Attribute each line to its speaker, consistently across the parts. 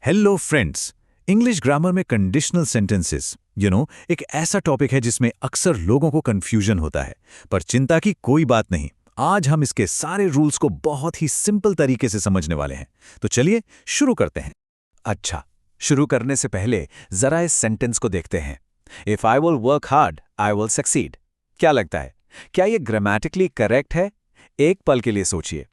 Speaker 1: Hello friends. English grammar में conditional sentences एक ऐसा टॉपिक है जिसमें अक्सर लोगों को कंफ्यूजन होता है। पर चिंता की कोई बात नहीं, आज हम इसके सारे रूल्स को बहुत ही सिंपल तरीके से समझने वाले हैं। तो चलिए शुरू करते हैं। अच्छा, शुरू करने से पहले जरा इस सेंटेंस को देखते हैं। If I will work hard I will succeed. क्या लगता है, क्या ये ग्रामेटिकली करेक्ट है? एक पल के लिए सोचिए।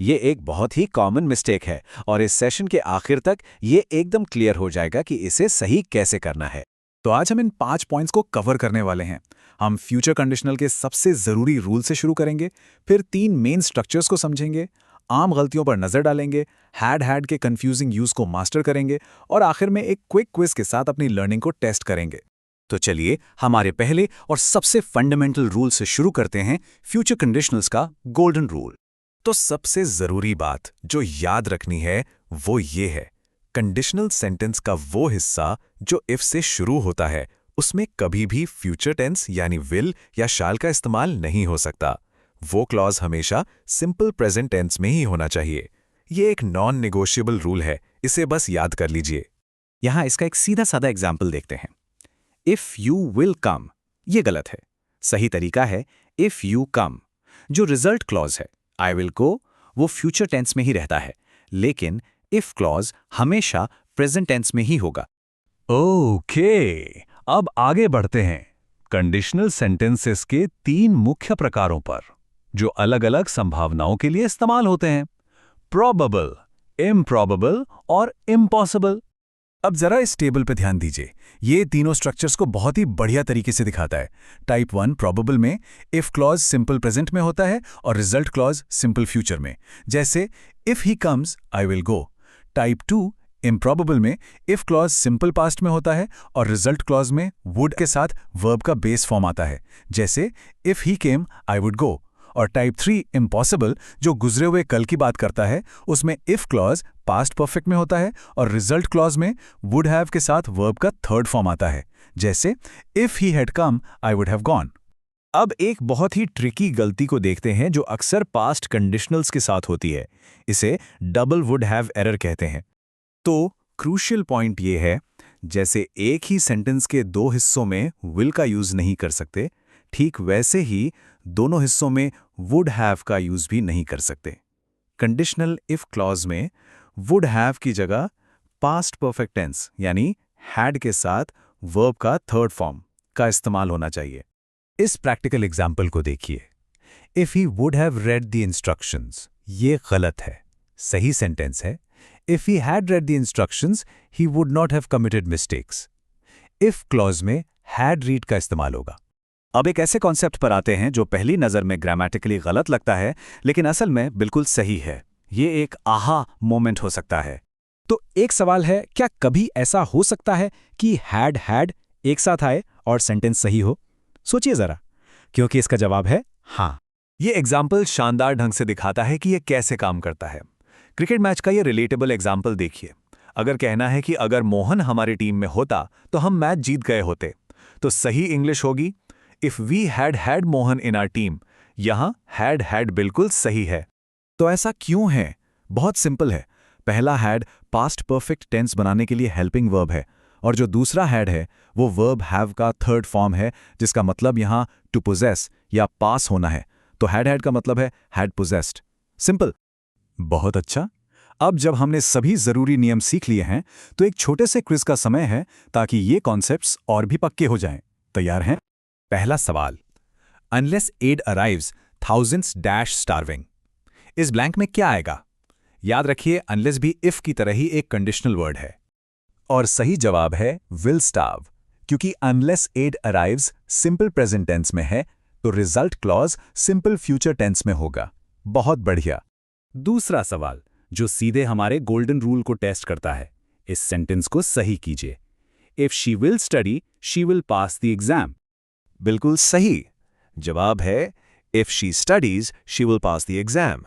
Speaker 1: ये एक बहुत ही कॉमन मिस्टेक है और इस सेशन के आखिर तक ये एकदम क्लियर हो जाएगा कि इसे सही कैसे करना है।
Speaker 2: तो आज हम इन 5 पॉइंट्स को कवर करने वाले हैं। हम फ्यूचर कंडीशनल के सबसे जरूरी रूल से शुरू करेंगे, फिर 3 मेन स्ट्रक्चर्स को समझेंगे, आम गलतियों पर नजर डालेंगे, हैड के कंफ्यूजिंग यूज को मास्टर करेंगे और आखिर में एक क्विक क्विज के साथ अपनी लर्निंग को टेस्ट करेंगे।
Speaker 1: तो चलिए हमारे पहले और सबसे फंडामेंटल रूल से शुरू करते हैं, फ्यूचर कंडीशनल्स का गोल्डन रूल। तो सबसे जरूरी बात जो याद रखनी है वो ये है, कंडीशनल सेंटेंस का वो हिस्सा जो इफ से शुरू होता है उसमें कभी भी फ्यूचर टेंस यानी विल या शाल का इस्तेमाल नहीं हो सकता। वो क्लॉज हमेशा सिंपल प्रेजेंट टेंस में ही होना चाहिए। ये एक नॉन नेगोशिएबल रूल है, इसे बस याद कर लीजिए। यहां इसका एक सीधा साधा एग्जाम्पल देखते हैं। इफ यू विल कम, ये गलत है। सही तरीका है इफ यू कम। जो रिजल्ट क्लॉज है आई विल गो, वो फ्यूचर टेंस में ही रहता है, लेकिन इफ क्लॉज हमेशा प्रेजेंट टेंस में ही होगा।
Speaker 3: ओके, अब आगे बढ़ते हैं कंडीशनल सेंटेंसेस के 3 मुख्य प्रकारों पर, जो अलग अलग संभावनाओं के लिए इस्तेमाल होते हैं: प्रोबेबल, इम्प्रॉबेबल और इम्पॉसिबल।
Speaker 2: अब जरा इस टेबल पे ध्यान दीजिए। ये तीनों स्ट्रक्चर्स को बहुत ही बढ़िया तरीके से दिखाता है। टाइप 1 प्रोबेबल में इफ क्लॉज सिंपल प्रेजेंट में होता है और रिजल्ट क्लॉज सिंपल फ्यूचर में, जैसे if he comes I will go. Type 2 improbable में इफ क्लॉज सिंपल पास्ट में होता है और रिजल्ट क्लॉज में वुड के साथ वर्ब का बेस फॉर्म आता है, जैसे if he came I would go. और टाइप 3 इम्पॉसिबल जो गुजरे हुए कल की बात करता है, उसमें इफ क्लॉज पास्ट परफेक्ट में होता है और रिजल्ट क्लॉज में वुड हैव के साथ वर्ब का थर्ड फॉर्म आता है, जैसे if he had come I would have gone.
Speaker 1: अब एक बहुत ही ट्रिकी गलती को देखते हैं जो अक्सर पास्ट कंडीशनल्स के साथ होती है। इसे डबल वुड हैव एरर कहते हैं। तो क्रूशियल पॉइंट ये है, जैसे एक ही सेंटेंस के 2 हिस्सों में विल का यूज नहीं कर सकते, ठीक वैसे ही दोनों हिस्सों में वुड हैव का यूज भी नहीं कर सकते। कंडीशनल इफ क्लॉज में वुड हैव की जगह पास्ट परफेक्ट टेंस यानी हैड के साथ वर्ब का थर्ड फॉर्म का इस्तेमाल होना चाहिए। इस प्रैक्टिकल एग्जाम्पल को देखिए। If he would have read the instructions, ये गलत है। सही सेंटेंस है if he had read the instructions he would not have committed mistakes. If clause में हैड रीड का इस्तेमाल होगा। अब एक ऐसे कॉन्सेप्ट पर आते हैं जो पहली नजर में ग्रामेटिकली गलत लगता है लेकिन असल में बिल्कुल सही है। ये एक आहा मोमेंट हो सकता है। तो एक सवाल है, क्या कभी ऐसा हो सकता है कि हैड एक साथ आए और सेंटेंस सही हो? सोचिए जरा, क्योंकि इसका जवाब है हाँ। ये एग्जाम्पल शानदार ढंग से दिखाता है कि ये कैसे काम करता है। क्रिकेट मैच का ये रिलेटेबल एग्जाम्पल देखिए। अगर कहना है कि अगर मोहन हमारी टीम में होता तो हम मैच जीत गए होते, तो सही इंग्लिश होगी if we had Mohan in our team. यहां हैड बिल्कुल सही है। तो ऐसा क्यों है? बहुत सिंपल है। पहला हैड पास्ट परफेक्ट टेंस बनाने के लिए हेल्पिंग वर्ब है और जो दूसरा हैड है वो वर्ब हैव का थर्ड फॉर्म है, जिसका मतलब यहां टू पोजेस या पास होना है। तो हैड का मतलब है हैड पोजेस्ड। सिंपल। बहुत अच्छा। अब जब हमने सभी जरूरी नियम सीख लिए हैं तो एक छोटे से क्विज का समय है ताकि ये कॉन्सेप्ट्स और भी पक्के हो जाएं। तैयार हैं? पहला सवाल, unless aid arrives thousands dash starving, इस ब्लैंक में क्या आएगा? याद रखिए अनलेस भी इफ की तरह ही एक कंडीशनल वर्ड है और सही जवाब है विल स्टार्व, क्योंकि unless aid arrives simple present tense में है तो result clause simple future tense में होगा। बहुत बढ़िया। दूसरा सवाल जो सीधे हमारे गोल्डन रूल को टेस्ट करता है, इस सेंटेंस को सही कीजिए। If she will study she will pass the exam. बिल्कुल सही जवाब है if she studies she will pass the exam.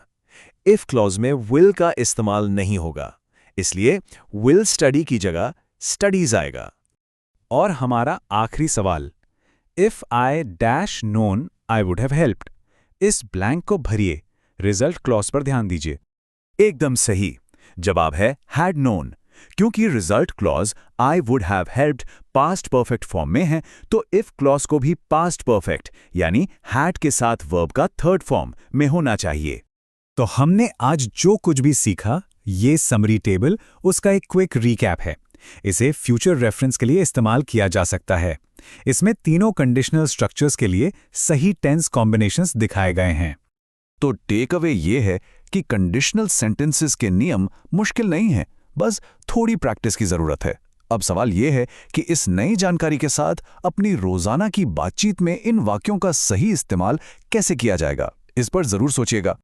Speaker 1: If clause में विल का इस्तेमाल नहीं होगा, इसलिए विल स्टडी की जगह स्टडीज आएगा। और हमारा आखिरी सवाल, if I dash known I would have helped, इस ब्लैंक को भरिए। रिजल्ट क्लॉज पर ध्यान दीजिए। एकदम सही जवाब है हैड नोन,
Speaker 2: क्योंकि result clause I would have helped past perfect form में है, तो इफ क्लॉज को भी पास्ट परफेक्ट यानी हैड के साथ वर्ब का थर्ड फॉर्म में होना चाहिए।
Speaker 1: तो हमने आज जो कुछ भी सीखा, ये समरी टेबल उसका एक क्विक रीकैप है। इसे फ्यूचर रेफरेंस के लिए इस्तेमाल किया जा सकता है। इसमें तीनों कंडीशनल स्ट्रक्चर्स के लिए सही टेंस कॉम्बिनेशंस दिखाए गए हैं।
Speaker 2: तो टेक अवे ये है कि कंडीशनल सेंटेंसेस के नियम मुश्किल नहीं हैं, बस थोड़ी प्रैक्टिस की जरूरत है। अब सवाल ये है कि इस नई जानकारी के साथ अपनी रोजाना की बातचीत में इन वाक्यों का सही इस्तेमाल कैसे किया जाएगा, इस पर जरूर सोचिएगा।